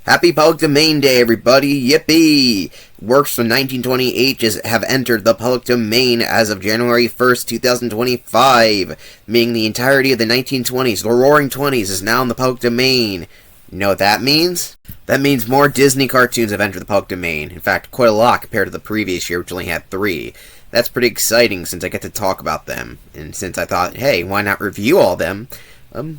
Happy Public Domain Day, everybody! Yippee! Works from 1928 have entered the public domain as of January 1st, 2025, meaning the entirety of the 1920s, the Roaring Twenties, is now in the public domain. You know what that means? That means more Disney cartoons have entered the public domain. In fact, quite a lot compared to the previous year, which only had 3. That's pretty exciting since I get to talk about them. And since I thought, hey, why not review all of them?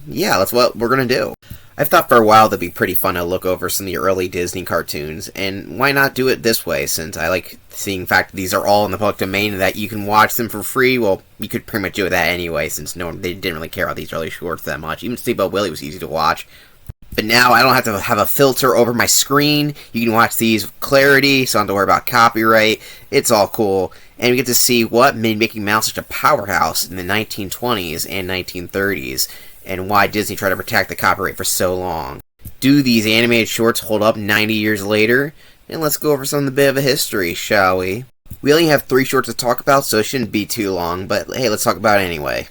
Yeah, that's what we're gonna do. I've thought for a while that'd be pretty fun to look over some of the early Disney cartoons, and why not do it this way, since I like seeing the fact that these are all in the public domain and that you can watch them for free. Well, you could pretty much do that anyway, since they didn't really care about these early shorts that much. Even Steamboat Willie was easy to watch. But now I don't have to have a filter over my screen. You can watch these with clarity, so I don't have to worry about copyright. It's all cool. And we get to see what made Mickey Mouse such a powerhouse in the 1920s and 1930s. And why Disney tried to protect the copyright for so long. Do these animated shorts hold up 90 years later? And let's go over some of the bit of a history, shall we? We only have 3 shorts to talk about, so it shouldn't be too long, but hey, let's talk about it anyway.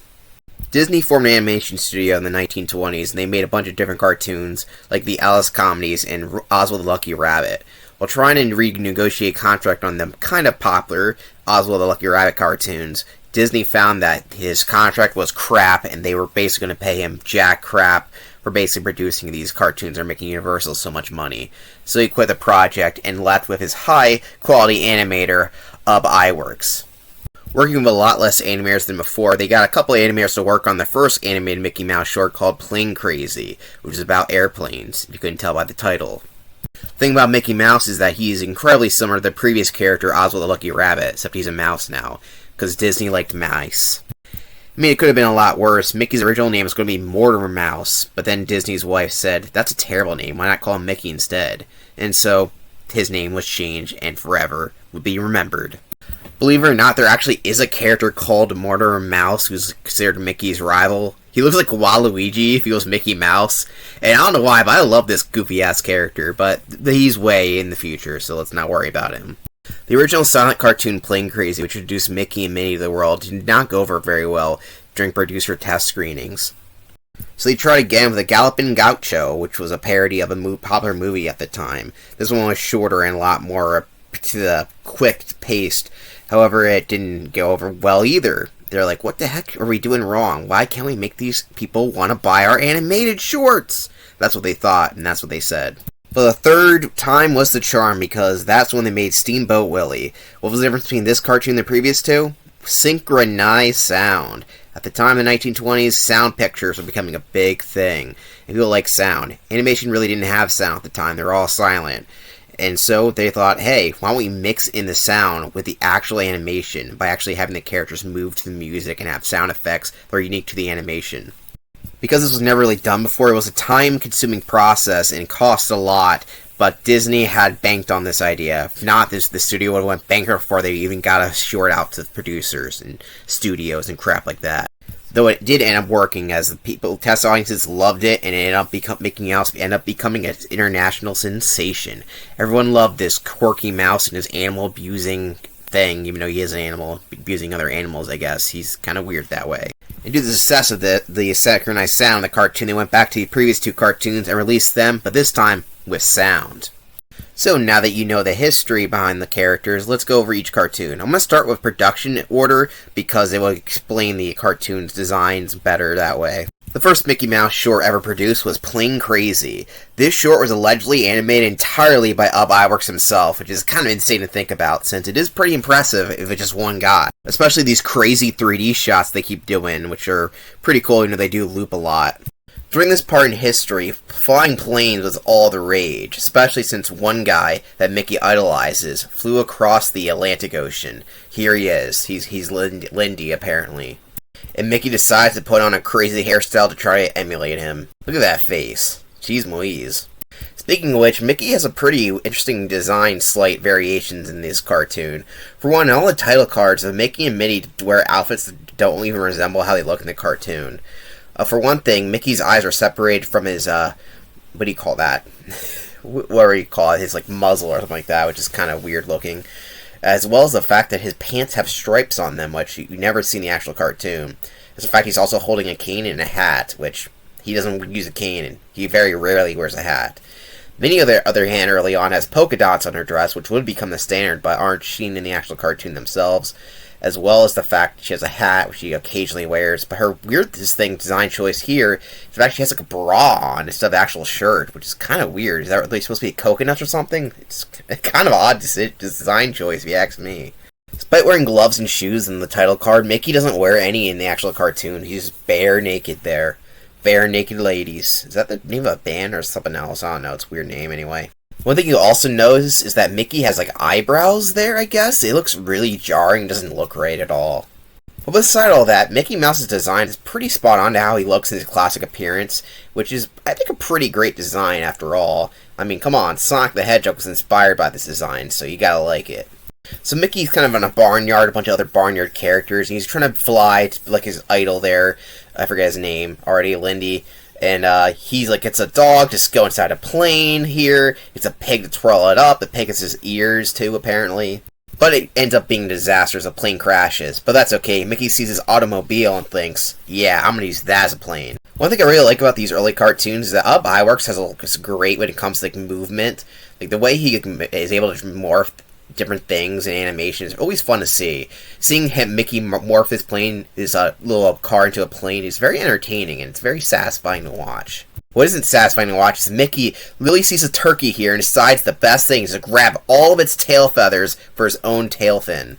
Disney formed an animation studio in the 1920s, and they made a bunch of different cartoons, like the Alice comedies and Oswald the Lucky Rabbit. While trying to renegotiate contract on them kind of popular Oswald the Lucky Rabbit cartoons, Disney found that his contract was crap, and they were basically going to pay him jack crap for basically producing these cartoons and making Universal so much money. So he quit the project and left with his high-quality animator, Iwerks. Working with a lot less animators than before, they got a couple of animators to work on the first animated Mickey Mouse short called Plane Crazy, which is about airplanes, if you couldn't tell by the title. The thing about Mickey Mouse is that he's incredibly similar to the previous character, Oswald the Lucky Rabbit, except he's a mouse now, because Disney liked mice. I mean, it could have been a lot worse. Mickey's original name was going to be Mortimer Mouse, but then Disney's wife said, that's a terrible name, why not call him Mickey instead? And so, his name was changed, and forever would be remembered. Believe it or not, there actually is a character called Mortimer Mouse who's considered Mickey's rival. He looks like Waluigi if he was Mickey Mouse. And I don't know why, but I love this goofy-ass character. But he's way in the future, so let's not worry about him. The original silent cartoon Plane Crazy, which introduced Mickey and Minnie to the world, did not go over very well during producer test screenings. So they tried again with a Galloping Gaucho, which was a parody of a popular movie at the time. This one was shorter and a lot more to the quick-paced. However, it didn't go over well either. They're like, what the heck are we doing wrong? Why can't we make these people want to buy our animated shorts? That's what they thought, and that's what they said. But the third time was the charm, because that's when they made Steamboat Willie. What was the difference between this cartoon and the previous two? Synchronized sound. At the time in the 1920s, sound pictures were becoming a big thing. And people like sound. Animation really didn't have sound at the time. They were all silent. And so they thought, hey, why don't we mix in the sound with the actual animation by actually having the characters move to the music and have sound effects that are unique to the animation. Because this was never really done before, it was a time-consuming process and cost a lot, but Disney had banked on this idea. If not, the studio would have went bankrupt before they even got a short out to producers and studios and crap like that. Though it did end up working, as the test audiences loved it, and it ended up becoming an international sensation. Everyone loved this quirky mouse and his animal abusing thing, even though he is an animal, abusing other animals, I guess. He's kind of weird that way. And due to the success of the synchronized sound of the cartoon, they went back to the previous 2 cartoons and released them, but this time with sound. So now that you know the history behind the characters, let's go over each cartoon. I'm going to start with production order because it will explain the cartoon's designs better that way. The first Mickey Mouse short ever produced was Plane Crazy. This short was allegedly animated entirely by Iwerks himself, which is kind of insane to think about, since it is pretty impressive if it's just one guy. Especially these crazy 3D shots they keep doing, which are pretty cool, you know, they do loop a lot. During this part in history, flying planes was all the rage, especially since one guy that Mickey idolizes flew across the Atlantic Ocean. Here he is. He's Lindy, apparently. And Mickey decides to put on a crazy hairstyle to try to emulate him. Look at that face. Jeez Louise. Speaking of which, Mickey has a pretty interesting design, slight variations in this cartoon. For one, all the title cards of Mickey and Minnie wear outfits that don't even resemble how they look in the cartoon. For one thing, Mickey's eyes are separated from his, what do you call that? What do you call it? His, muzzle or something like that, which is kind of weird looking. As well as the fact that his pants have stripes on them, which you never see in the actual cartoon. As a fact, he's also holding a cane and a hat, which he doesn't use a cane, and he very rarely wears a hat. Minnie, on the other hand, early on has polka dots on her dress, which would become the standard, but aren't seen in the actual cartoon themselves, as well as the fact that she has a hat, which she occasionally wears. But her weirdest design choice here, is that she has like a bra on instead of the actual shirt, which is kind of weird. Is that really supposed to be coconuts or something? It's kind of an odd design choice, if you ask me. Despite wearing gloves and shoes in the title card, Mickey doesn't wear any in the actual cartoon. He's bare naked there. Bare Naked Ladies. Is that the name of a band or something else? I don't know. It's a weird name anyway. One thing you also notice is that Mickey has like eyebrows there, I guess. It looks really jarring. Doesn't look right at all. But beside all that, Mickey Mouse's design is pretty spot on to how he looks in his classic appearance, which is, I think, a pretty great design after all. I mean, come on, Sonic the Hedgehog was inspired by this design, so you gotta like it. So Mickey's kind of in a barnyard, a bunch of other barnyard characters, and he's trying to fly to like his idol there. I forget his name already, Lindy. And he's like, it's a dog, just go inside a plane here. It's a pig to twirl it up. The pig has his ears too, apparently. But it ends up being a disaster as a plane crashes. But that's okay. Mickey sees his automobile and thinks, yeah, I'm gonna use that as a plane. One thing I really like about these early cartoons is that Up Iwerks is great when it comes to like movement. Like the way he is able to morph different things and animation is always fun to see. Seeing Mickey morph his plane, his little car into a plane is very entertaining and it's very satisfying to watch. What isn't satisfying to watch is Mickey literally sees a turkey here and decides the best thing is to grab all of its tail feathers for his own tail fin.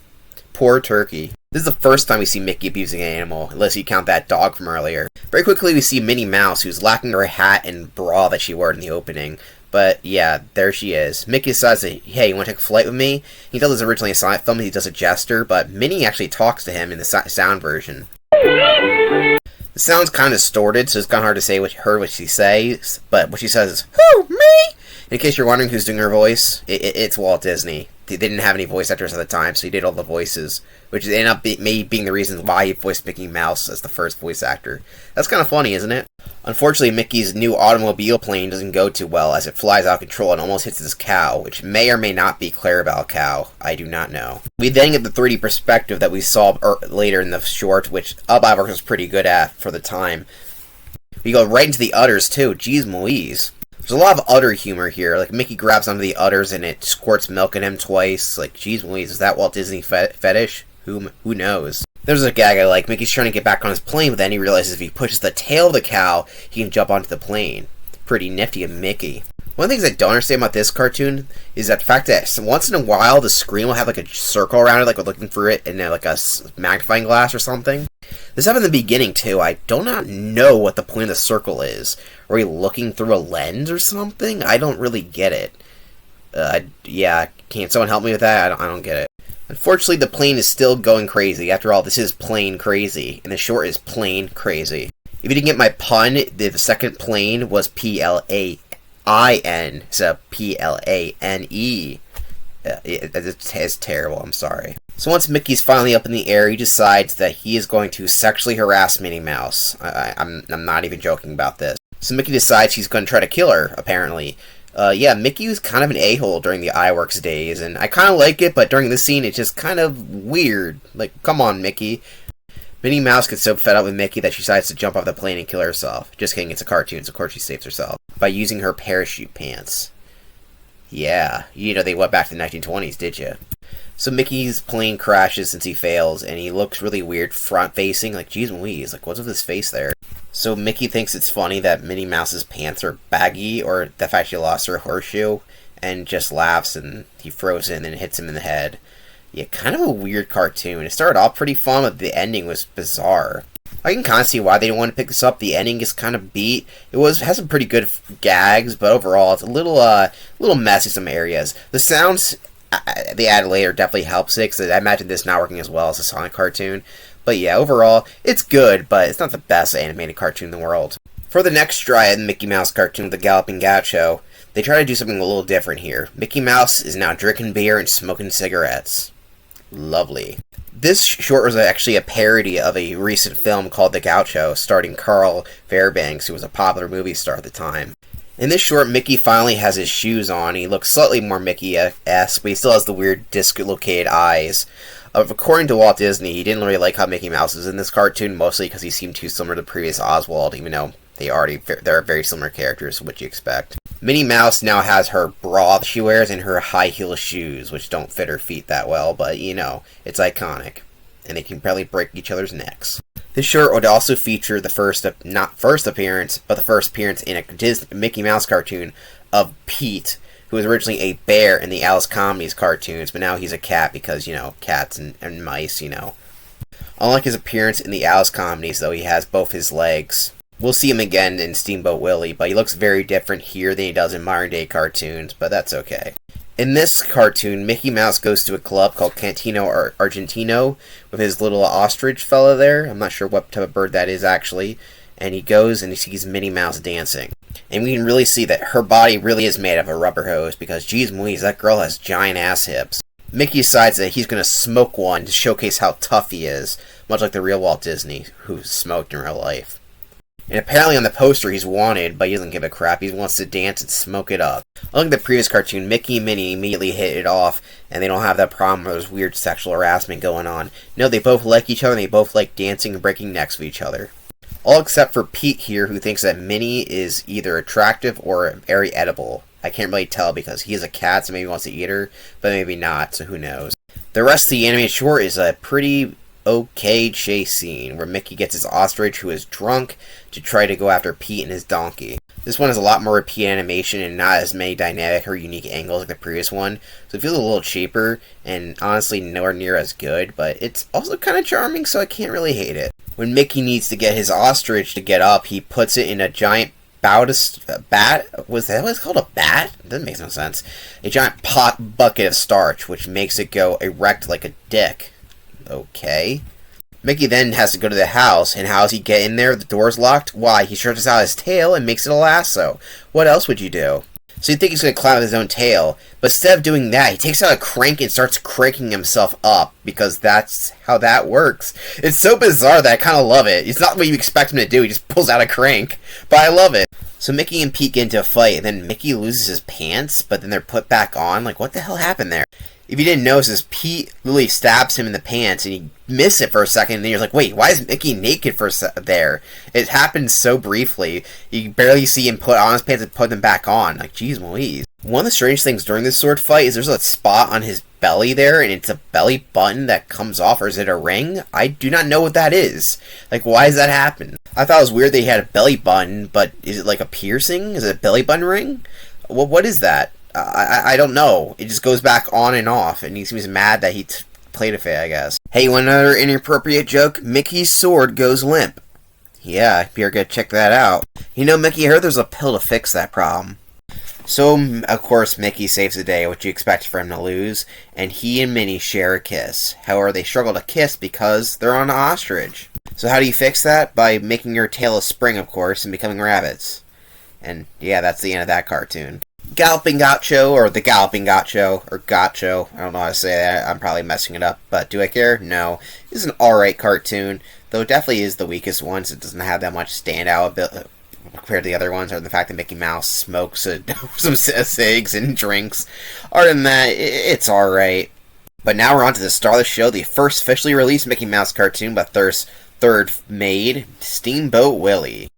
Poor turkey. This is the first time we see Mickey abusing an animal, unless you count that dog from earlier. Very quickly we see Minnie Mouse, who's lacking her hat and bra that she wore in the opening. But yeah, there she is. Mickey decides that, hey, you want to take a flight with me? He does this originally a silent film, he does a gesture, but Minnie actually talks to him in the sound version. The sound's kind of distorted, so it's kind of hard to say what she says, but what she says is, "Who, me?" In case you're wondering who's doing her voice, it's Walt Disney. They didn't have any voice actors at the time, so he did all the voices, which ended up being the reason why he voiced Mickey Mouse as the first voice actor. That's kind of funny, isn't it? Unfortunately, Mickey's new automobile plane doesn't go too well, as it flies out of control and almost hits this cow, which may or may not be Clarabelle cow. I do not know. We then get the 3D perspective that we saw later in the short, which Up Iwerks was pretty good at for the time. We go right into the udders, too. Jeez Louise. There's a lot of udder humor here. Like, Mickey grabs onto the udders and it squirts milk at him twice. Like, jeez Louise, is that Walt Disney fetish? Who knows? There's a gag I like. Mickey's trying to get back on his plane, but then he realizes if he pushes the tail of the cow, he can jump onto the plane. Pretty nifty of Mickey. One of the things I don't understand about this cartoon is that the fact that once in a while the screen will have like a circle around it, like we're looking through it in like a magnifying glass or something. This happened in the beginning too. I do not know what the point of the circle is. Are we looking through a lens or something? I don't really get it. Yeah, can't someone help me with that? I don't get it. Unfortunately, the plane is still going crazy. After all, this is Plane Crazy, and the short is Plane Crazy. If you didn't get my pun, the second plane was P-L-A-I-N, so P-L-A-N-E. It's terrible, I'm sorry. So once Mickey's finally up in the air, he decides that he is going to sexually harass Minnie Mouse. I'm not even joking about this. So Mickey decides he's going to try to kill her, apparently. Yeah, Mickey was kind of an a-hole during the Iwerks days, and I kind of like it, but during this scene, it's just kind of weird. Like, come on, Mickey. Minnie Mouse gets so fed up with Mickey that she decides to jump off the plane and kill herself. Just kidding, it's a cartoon, so of course she saves herself. By using her parachute pants. Yeah, you know they went back to the 1920s, did you? So Mickey's plane crashes since he fails, and he looks really weird front-facing, like, geez Louise, like, what's with his face there? So Mickey thinks it's funny that Minnie Mouse's pants are baggy, or the fact she lost her horseshoe, and just laughs, and he throws it and hits him in the head. Yeah, kind of a weird cartoon. It started off pretty fun, but the ending was bizarre. I can kind of see why they didn't want to pick this up. The ending is kind of beat. Has some pretty good gags, but overall it's a little messy in some areas. The sounds they added later definitely helps it, because I imagine this not working as well as a Sonic cartoon. But yeah, overall, it's good, but it's not the best animated cartoon in the world. For the next try at the Mickey Mouse cartoon, The Galloping Gaucho, they try to do something a little different here. Mickey Mouse is now drinking beer and smoking cigarettes. Lovely. This short was actually a parody of a recent film called The Gaucho, starring Carl Fairbanks, who was a popular movie star at the time. In this short, Mickey finally has his shoes on. He looks slightly more Mickey-esque, but he still has the weird dislocated eyes. According to Walt Disney, he didn't really like how Mickey Mouse was in this cartoon, mostly because he seemed too similar to the previous Oswald, even though they're very similar characters, what you expect. Minnie Mouse now has her bra she wears and her high heel shoes, which don't fit her feet that well, but you know, it's iconic. And they can probably break each other's necks. This short would also feature the not first appearance, but the first appearance in a Mickey Mouse cartoon of Pete, who was originally a bear in the Alice Comedies cartoons, but now he's a cat because, you know, cats and mice, you know. Unlike his appearance in the Alice Comedies, though, he has both his legs. We'll see him again in Steamboat Willie, but he looks very different here than he does in modern-day cartoons, but that's okay. In this cartoon, Mickey Mouse goes to a club called Cantino Argentino with his little ostrich fella there. I'm not sure what type of bird that is, actually. And he goes and he sees Minnie Mouse dancing. And we can really see that her body really is made of a rubber hose because, geez Louise, that girl has giant ass hips. Mickey decides that he's going to smoke one to showcase how tough he is, much like the real Walt Disney, who smoked in real life. And apparently on the poster he's wanted, but he doesn't give a crap. He wants to dance and smoke it up. Unlike the previous cartoon, Mickey and Minnie immediately hit it off, and they don't have that problem where there's weird sexual harassment going on. No, they both like each other, and they both like dancing and breaking necks with each other. All except for Pete here, who thinks that Minnie is either attractive or very edible. I can't really tell because he is a cat, so maybe he wants to eat her, but maybe not, so who knows. The rest of the animated short is a pretty okay chase scene where Mickey gets his ostrich, who is drunk, to try to go after Pete and his donkey. This one has a lot more repeat animation and not as many dynamic or unique angles like the previous one, so it feels a little cheaper and honestly nowhere near as good, but it's also kind of charming, so I can't really hate it. When Mickey needs to get his ostrich to get up, he puts it in a giant bat? Was that what it's called? A bat? That doesn't make no sense. A giant bucket of starch, which makes it go erect like a dick. Okay. Mickey then has to go to the house, and how does he get in there? The door's locked? Why? He stretches out his tail and makes it a lasso. What else would you do? So you think he's going to climb with his own tail, but instead of doing that, he takes out a crank and starts cranking himself up, because that's how that works. It's so bizarre that I kind of love it. It's not what you expect him to do, he just pulls out a crank, but I love it. So Mickey and Pete get into a fight, and then Mickey loses his pants, but then they're put back on. Like, what the hell happened there? If you didn't notice, Pete literally stabs him in the pants, and you miss it for a second, and then you're like, wait, why is Mickey naked for there? It happens so briefly. You barely see him put on his pants and put them back on. Like, geez Louise. One of the strange things during this sword fight is there's a spot on his belly there, and it's a belly button that comes off, or is it a ring? I do not know what that is. Like, why does that happen? I thought it was weird that he had a belly button, but is it like a piercing? Is it a belly button ring? Well, what is that? I don't know. It just goes back on and off, and he seems mad that he played a fit, I guess. Hey, one other inappropriate joke. Mickey's sword goes limp. Yeah, you're gonna check that out. You know, Mickey, I heard there's a pill to fix that problem. So, of course, Mickey saves the day, what you expect for him to lose, and he and Minnie share a kiss. However, they struggle to kiss because they're on an ostrich. So how do you fix that? By making your tail a spring, of course, and becoming rabbits. And, yeah, that's the end of that cartoon. Galloping Gaucho, or the Galloping Gaucho, or Gaucho, I don't know how to say that, I'm probably messing it up, but do I care? No. This is an alright cartoon, though it definitely is the weakest one, so it doesn't have that much standout compared to the other ones, or the fact that Mickey Mouse smokes some cigs and drinks. Other than that, it's alright. But now we're on to the star of the show, the first officially released Mickey Mouse cartoon, but third made, Steamboat Willie.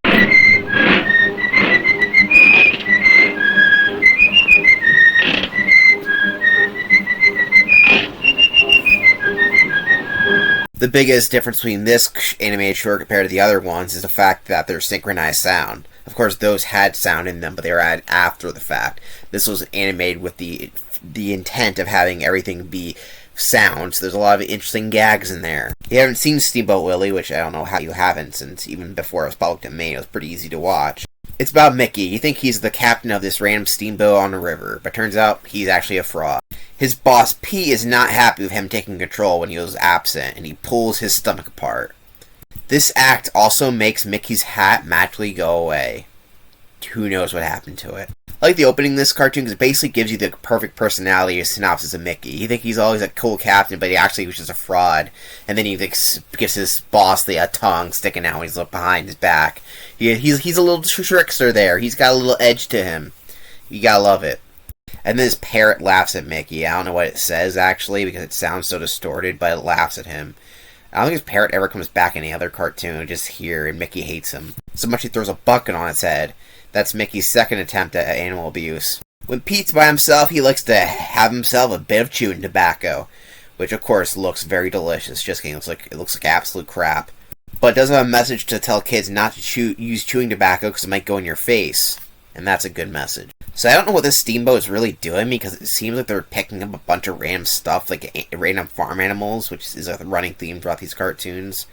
The biggest difference between this animated short compared to the other ones is the fact that they're synchronized sound. Of course, those had sound in them, but they were added after the fact. This was animated with the intent of having everything be sound, so there's a lot of interesting gags in there. If you haven't seen Steamboat Willie, which I don't know how you haven't, since even before it was public domain, it was pretty easy to watch. It's about Mickey. You think he's the captain of this random steamboat on the river, but turns out he's actually a fraud. His boss, Pete, is not happy with him taking control when he was absent, and he pulls his stomach apart. This act also makes Mickey's hat magically go away. Who knows what happened to it. I like the opening of this cartoon because it basically gives you the perfect personality synopsis of Mickey. You think he's always a cool captain, but he actually was just a fraud. And then he gives his boss a tongue sticking out when he's looked behind his back. He's a little trickster there. He's got a little edge to him. You gotta love it. And then his parrot laughs at Mickey. I don't know what it says, actually, because it sounds so distorted, but it laughs at him. I don't think his parrot ever comes back in any other cartoon, just here, and Mickey hates him. So much he throws a bucket on its head. That's Mickey's second attempt at animal abuse. When Pete's by himself, he likes to have himself a bit of chewing tobacco, which of course looks very delicious. Just kidding, it looks like absolute crap. But it does have a message to tell kids not to use chewing tobacco because it might go in your face. And that's a good message. So I don't know what this Steamboat is really doing, because it seems like they're picking up a bunch of random stuff, like random farm animals, which is a running theme throughout these cartoons.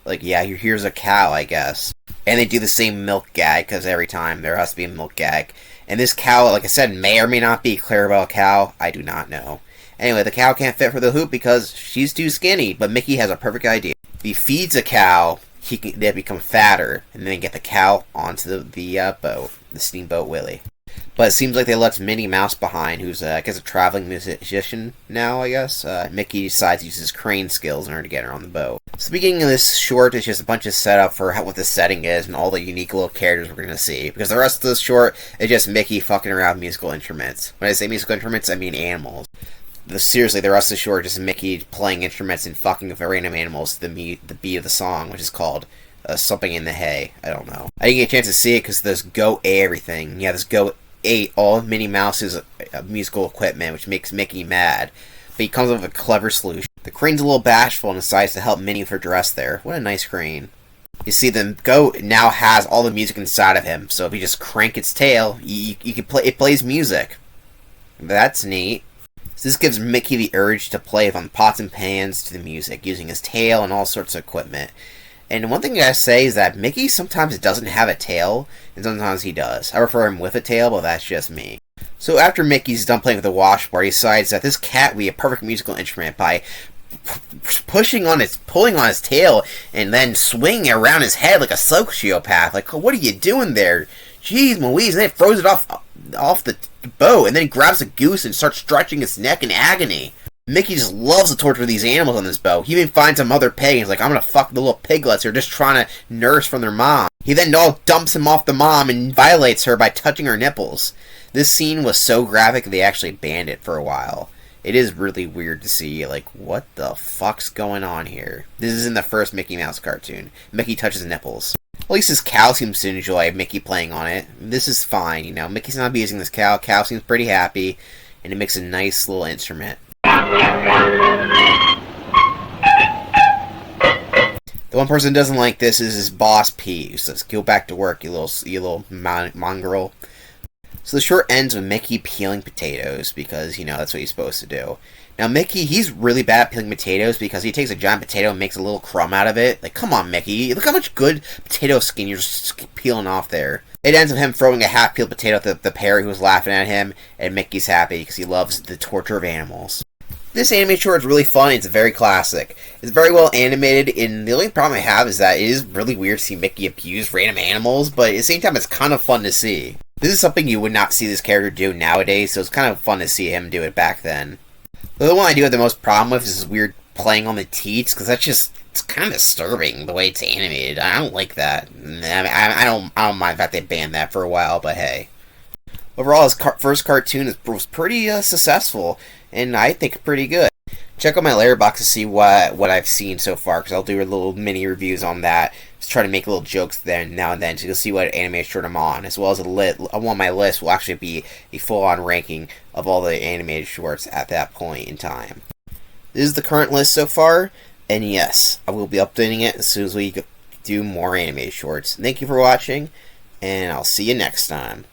Like, yeah, here's a cow, I guess. And they do the same milk gag, because every time there has to be a milk gag. And this cow, like I said, may or may not be Clarabelle cow. I do not know. Anyway, the cow can't fit for the hoop because she's too skinny, but Mickey has a perfect idea. If he feeds a cow, they become fatter, and then get the cow onto the boat, the Steamboat Willie. But it seems like they left Minnie Mouse behind, who's, I guess, a traveling musician now, I guess. Mickey decides to use his crane skills in order to get her on the boat. So the beginning of this short is just a bunch of setup for what the setting is and all the unique little characters we're going to see. Because the rest of this short is just Mickey fucking around with musical instruments. When I say musical instruments, I mean animals. Seriously, the rest of the short is just Mickey playing instruments and fucking with random animals to the beat of the song, which is called Something in the Hay. I don't know. I didn't get a chance to see it because this Go everything. Yeah, this Go ate all of Minnie Mouse's musical equipment, which makes Mickey mad. But he comes up with a clever solution. The crane's a little bashful and decides to help Minnie with her dress there. What a nice crane. You see, the goat now has all the music inside of him, so if you just crank its tail, you can play. It plays music. That's neat. So this gives Mickey the urge to play from pots and pans to the music, using his tail and all sorts of equipment. And one thing I gotta say is that Mickey sometimes doesn't have a tail, and sometimes he does. I prefer him with a tail, but that's just me. So after Mickey's done playing with the washboard, he decides that this cat would be a perfect musical instrument by pulling on his tail and then swinging around his head like a sociopath. Like, what are you doing there? Jeez Louise, and then it throws it off the boat, and then he grabs a goose and starts stretching its neck in agony. Mickey just loves to torture these animals on this boat. He even finds a mother pig and he's like, I'm gonna fuck the little piglets who are just trying to nurse from their mom. He then dumps him off the mom and violates her by touching her nipples. This scene was so graphic they actually banned it for a while. It is really weird to see, like, what the fuck's going on here? This is in the first Mickey Mouse cartoon. Mickey touches nipples. At least his cow seems to enjoy Mickey playing on it. This is fine, you know. Mickey's not abusing this cow. Cow seems pretty happy, and it makes a nice little instrument. The one person who doesn't like this is his boss, P, who says, go back to work, you little mongrel. So the short ends with Mickey peeling potatoes, because, you know, that's what he's supposed to do. Now, Mickey, he's really bad at peeling potatoes, because he takes a giant potato and makes a little crumb out of it. Like, come on, Mickey, look how much good potato skin you're just peeling off there. It ends with him throwing a half-peeled potato at the parrot who was laughing at him, and Mickey's happy, because he loves the torture of animals. This anime short is really fun. It's very classic. It's very well animated, and the only problem I have is that it is really weird to see Mickey abuse random animals, but at the same time, it's kind of fun to see. This is something you would not see this character do nowadays, so it's kind of fun to see him do it back then. The one I do have the most problem with is this weird playing on the teats, because it's kind of disturbing the way it's animated. I don't like that. I don't mind the fact they banned that for a while, but hey. Overall, his first cartoon was pretty successful, and I think pretty good. Check out my Letterboxd to see what I've seen so far, because I'll do little mini reviews on that. Just try to make little jokes there now and then, so you'll see what animated short I'm on, as well as on my list will actually be a full-on ranking of all the animated shorts at that point in time. This is the current list so far, and yes, I will be updating it as soon as we do more animated shorts. Thank you for watching, and I'll see you next time.